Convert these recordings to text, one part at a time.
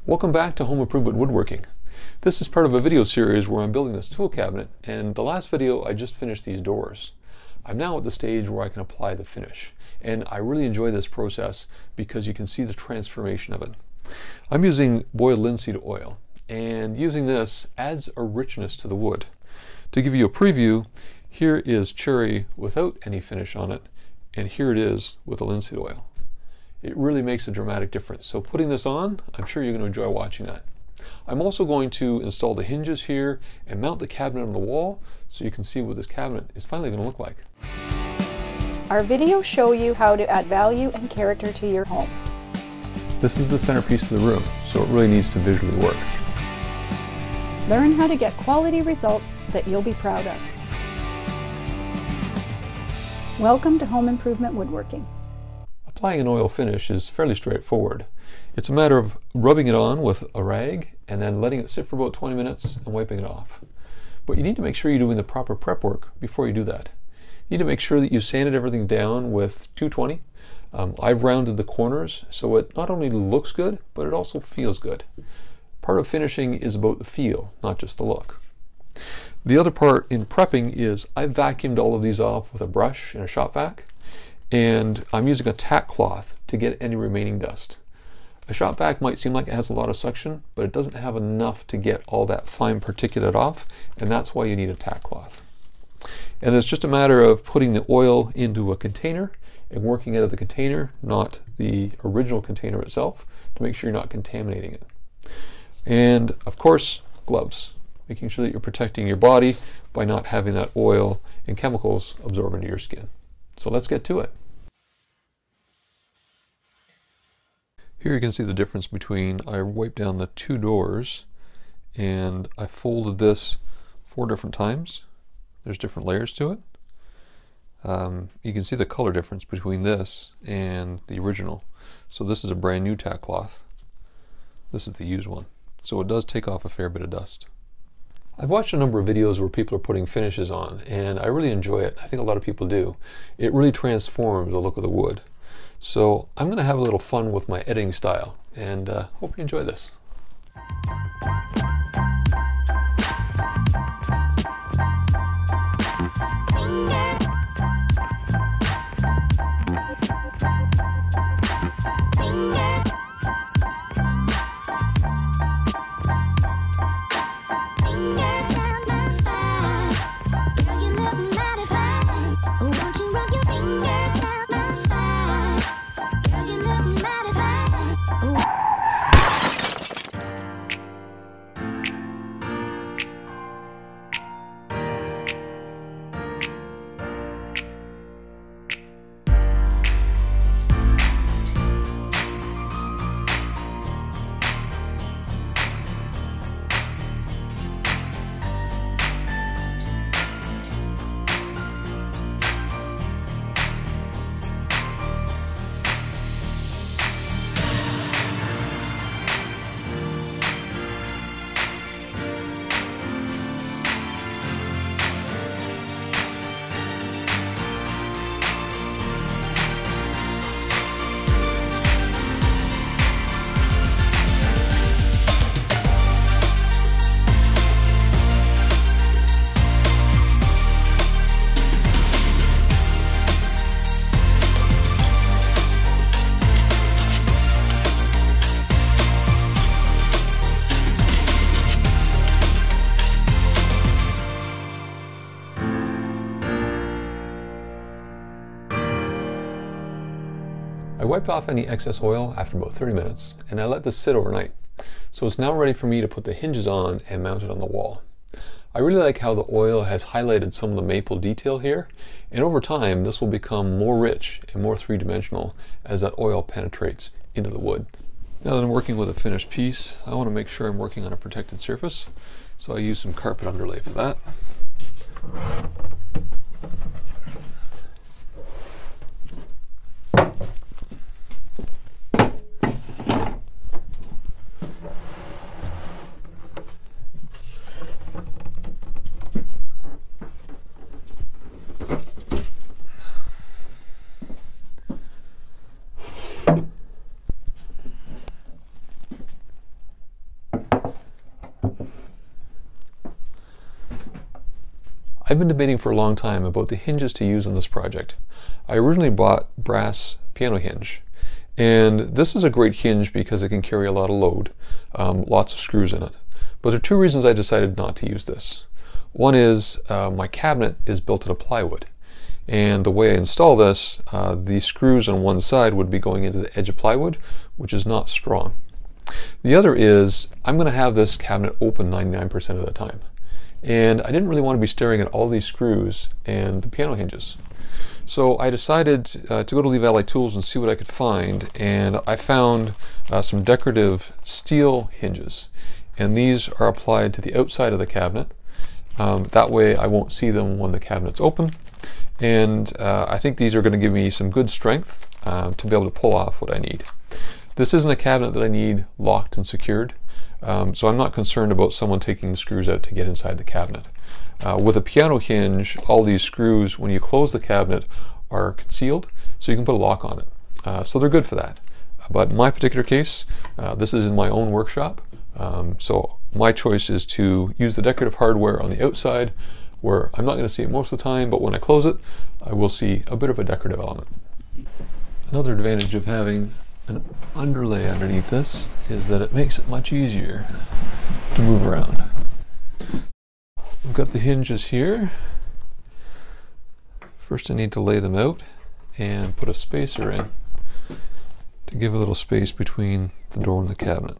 Welcome back to Home Improvement Woodworking. This is part of a video series where I'm building this tool cabinet, and the last video I just finished these doors. I'm now at the stage where I can apply the finish, and I really enjoy this process because you can see the transformation of it. I'm using boiled linseed oil, and using this adds a richness to the wood. To give you a preview, here is cherry without any finish on it, and here it is with the linseed oil. It really makes a dramatic difference. So putting this on, I'm sure you're going to enjoy watching that. I'm also going to install the hinges here and mount the cabinet on the wall so you can see what this cabinet is finally going to look like. Our videos show you how to add value and character to your home. This is the centerpiece of the room, so it really needs to visually work. Learn how to get quality results that you'll be proud of. Welcome to Home Improvement Woodworking. Applying an oil finish is fairly straightforward. It's a matter of rubbing it on with a rag and then letting it sit for about 20 minutes and wiping it off. But you need to make sure you're doing the proper prep work before you do that. You need to make sure that you sanded everything down with 220. I've rounded the corners so it not only looks good, but it also feels good. Part of finishing is about the feel, not just the look. The other part in prepping is I've vacuumed all of these off with a brush and a shop vac, and I'm using a tack cloth to get any remaining dust. A shop vac might seem like it has a lot of suction, but it doesn't have enough to get all that fine particulate off, and that's why you need a tack cloth. And it's just a matter of putting the oil into a container and working out of the container, not the original container itself, to make sure you're not contaminating it. And of course, gloves, making sure that you're protecting your body by not having that oil and chemicals absorb into your skin. So let's get to it. Here you can see the difference between, I wiped down the two doors and I folded this 4 different times. There's different layers to it. You can see the color difference between this and the original. So this is a brand new tack cloth. This is the used one. So it does take off a fair bit of dust. I've watched a number of videos where people are putting finishes on, and I really enjoy it. I think a lot of people do. It really transforms the look of the wood. So I'm going to have a little fun with my editing style, and hope you enjoy this. I wiped off any excess oil after about 30 minutes, and I let this sit overnight. So it's now ready for me to put the hinges on and mount it on the wall. I really like how the oil has highlighted some of the maple detail here, and over time this will become more rich and more three-dimensional as that oil penetrates into the wood. Now that I'm working with a finished piece, I want to make sure I'm working on a protected surface, so I use some carpet underlay for that. I've been debating for a long time about the hinges to use on this project. I originally bought brass piano hinge, and this is a great hinge because it can carry a lot of load, lots of screws in it. But there are two reasons I decided not to use this. One is my cabinet is built out of plywood, and the way I install this, the screws on one side would be going into the edge of plywood, which is not strong. The other is I'm going to have this cabinet open 99% of the time, and I didn't really want to be staring at all these screws and the piano hinges. So I decided to go to Lee Valley Tools and see what I could find, and I found some decorative steel hinges, and these are applied to the outside of the cabinet. That way I won't see them when the cabinet's open, and I think these are going to give me some good strength to be able to pull off what I need. This isn't a cabinet that I need locked and secured, so I'm not concerned about someone taking the screws out to get inside the cabinet. With a piano hinge, all these screws, when you close the cabinet, are concealed, so you can put a lock on it. So they're good for that. But in my particular case, this is in my own workshop, so my choice is to use the decorative hardware on the outside, where I'm not going to see it most of the time, but when I close it, I will see a bit of a decorative element. Another advantage of having an underlay underneath this is that it makes it much easier to move around. I've got the hinges here. First I need to lay them out and put a spacer in to give a little space between the door and the cabinet.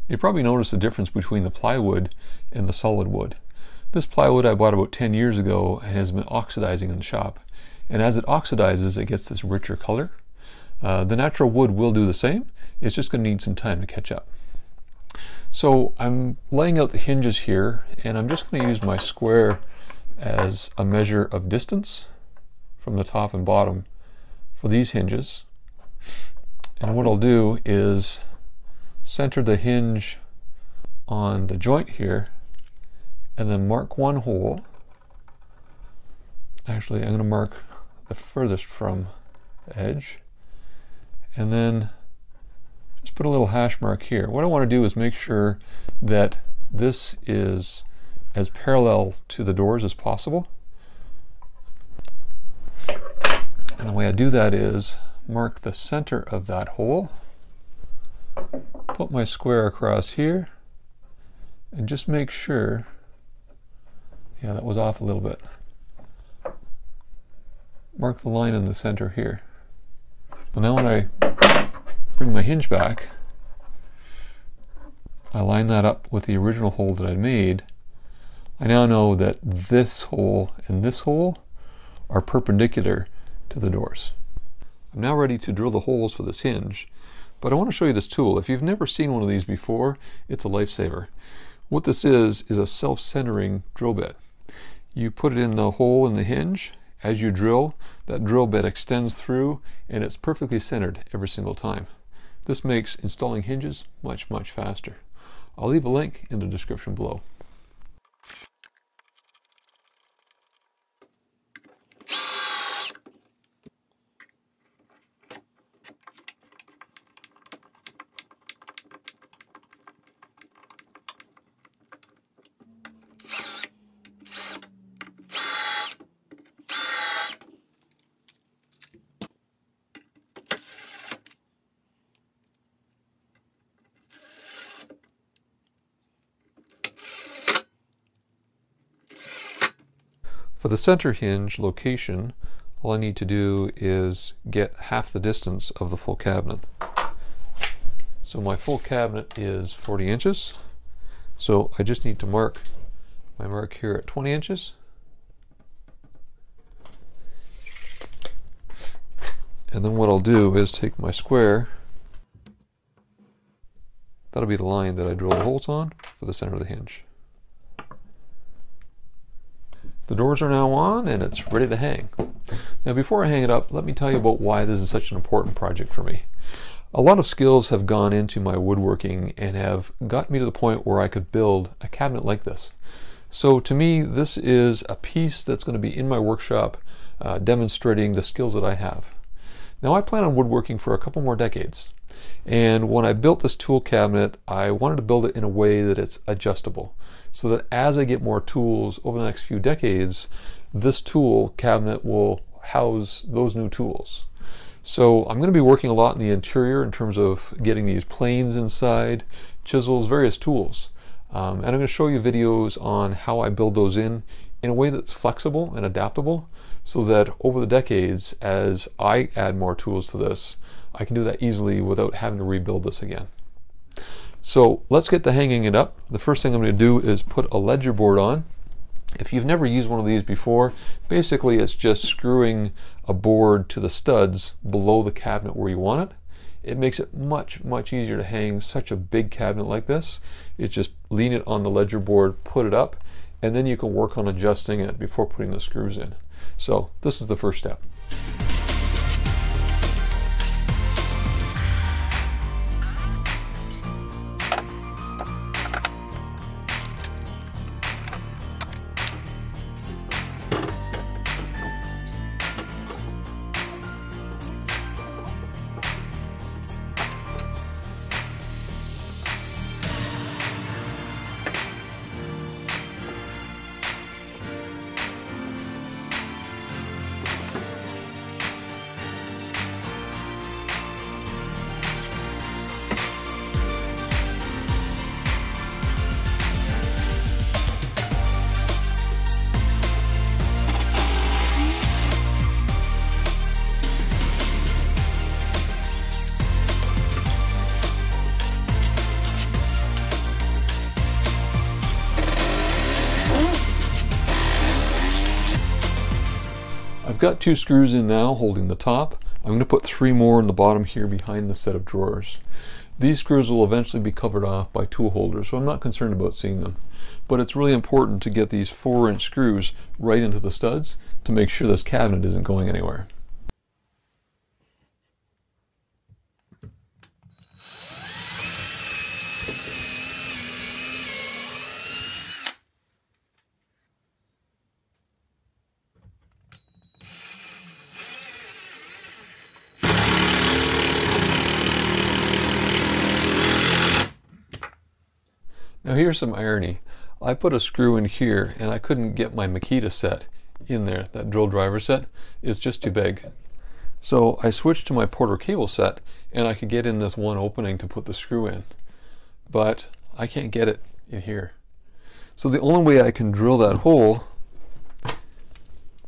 You probably noticed the difference between the plywood and the solid wood. This plywood I bought about 10 years ago and has been oxidizing in the shop, and as it oxidizes it gets this richer color. The natural wood will do the same, it's just going to need some time to catch up. So I'm laying out the hinges here, and I'm just going to use my square as a measure of distance from the top and bottom for these hinges. And what I'll do is center the hinge on the joint here and then mark one hole. Actually, I'm going to mark the furthest from the edge, and then just put a little hash mark here. What I want to do is make sure that this is as parallel to the doors as possible. And the way I do that is mark the center of that hole, put my square across here, and just make sure, yeah, that was off a little bit. Mark the line in the center here. So now when I bring my hinge back, I line that up with the original hole that I made. I now know that this hole and this hole are perpendicular to the doors. I'm now ready to drill the holes for this hinge, but I want to show you this tool. If you've never seen one of these before, it's a lifesaver. What this is a self-centering drill bit. You put it in the hole in the hinge. As you drill, that drill bit extends through, and it's perfectly centered every single time. This makes installing hinges much, much faster. I'll leave a link in the description below. For the center hinge location, all I need to do is get half the distance of the full cabinet. So my full cabinet is 40 inches. So I just need to mark my mark here at 20 inches. And then what I'll do is take my square. That'll be the line that I drill the holes on for the center of the hinge. The doors are now on and it's ready to hang. Now before I hang it up, let me tell you about why this is such an important project for me. A lot of skills have gone into my woodworking and have got me to the point where I could build a cabinet like this. So to me, this is a piece that's going to be in my workshop demonstrating the skills that I have. Now I plan on woodworking for a couple more decades. And when I built this tool cabinet, I wanted to build it in a way that it's adjustable, so that as I get more tools over the next few decades, this tool cabinet will house those new tools. So I'm going to be working a lot in the interior in terms of getting these planes inside, chisels, various tools. And I'm going to show you videos on how I build those in a way that's flexible and adaptable, so that over the decades, as I add more tools to this, I can do that easily without having to rebuild this again. So let's get to hanging it up. The first thing I'm going to do is put a ledger board on. If you've never used one of these before, basically it's just screwing a board to the studs below the cabinet where you want it. It makes it much easier to hang such a big cabinet like this. It's just lean it on the ledger board, put it up, and then you can work on adjusting it before putting the screws in. So this is the first step. I've got 2 screws in now holding the top. I'm going to put 3 more in the bottom here behind the set of drawers. These screws will eventually be covered off by tool holders, so I'm not concerned about seeing them. But it's really important to get these 4-inch screws right into the studs to make sure this cabinet isn't going anywhere. Now here's some irony. I put a screw in here and I couldn't get my Makita set in there. That drill driver set is just too big. So I switched to my Porter cable set and I could get in this one opening to put the screw in. But I can't get it in here. So the only way I can drill that hole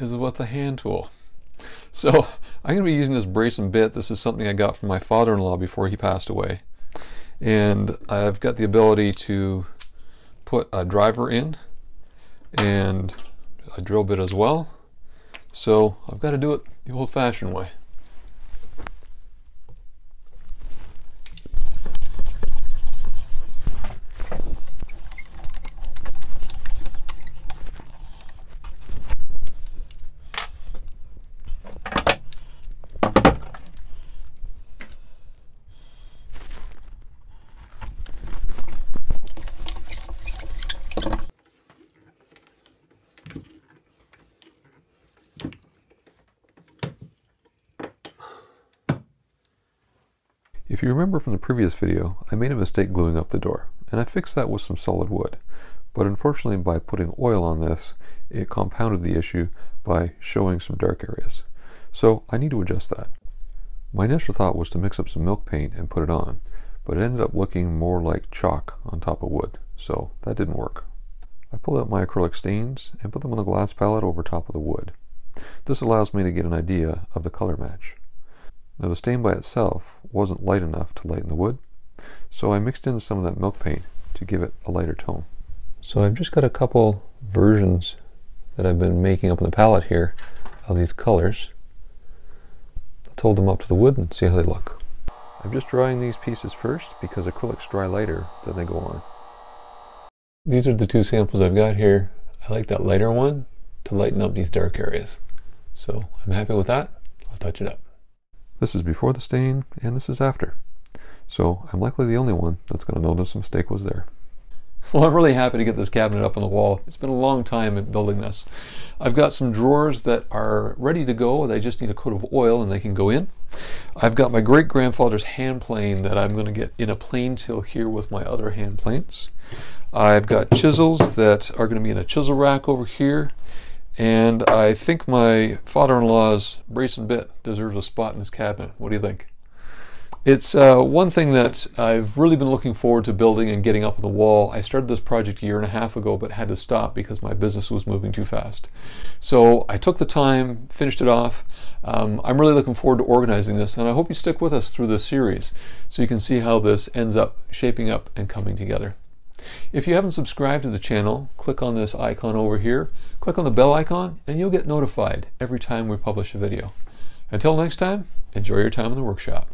is with the hand tool. So I'm going to be using this brace and bit. This is something I got from my father-in-law before he passed away. And I've got the ability to put a driver in and a drill bit as well. So I've got to do it the old-fashioned way. If you remember from the previous video, I made a mistake gluing up the door, and I fixed that with some solid wood. But unfortunately, by putting oil on this, it compounded the issue by showing some dark areas. So I need to adjust that. My initial thought was to mix up some milk paint and put it on, but it ended up looking more like chalk on top of wood, so that didn't work. I pulled out my acrylic stains and put them on the glass palette over top of the wood. This allows me to get an idea of the color match. Now the stain by itself wasn't light enough to lighten the wood, so I mixed in some of that milk paint to give it a lighter tone. So I've just got a couple versions that I've been making up on the palette here of these colors. Let's hold them up to the wood and see how they look. I'm just drying these pieces first because acrylics dry lighter than they go on. These are the 2 samples I've got here. I like that lighter one to lighten up these dark areas. So I'm happy with that. I'll touch it up. This is before the stain and this is after. So I'm likely the only one that's going to notice a mistake was there. Well, I'm really happy to get this cabinet up on the wall. It's been a long time in building this. I've got some drawers that are ready to go. They just need a coat of oil and they can go in. I've got my great-grandfather's hand plane that I'm going to get in a plane till here with my other hand planes. I've got chisels that are going to be in a chisel rack over here. And I think my father-in-law's brace and bit deserves a spot in this cabinet. What do you think? It's one thing that I've really been looking forward to building and getting up on the wall. I started this project 1.5 years ago, but had to stop because my business was moving too fast. So I took the time, finished it off. I'm really looking forward to organizing this, and I hope you stick with us through this series so you can see how this ends up shaping up and coming together. If you haven't subscribed to the channel, click on this icon over here, click on the bell icon, and you'll get notified every time we publish a video. Until next time, enjoy your time in the workshop.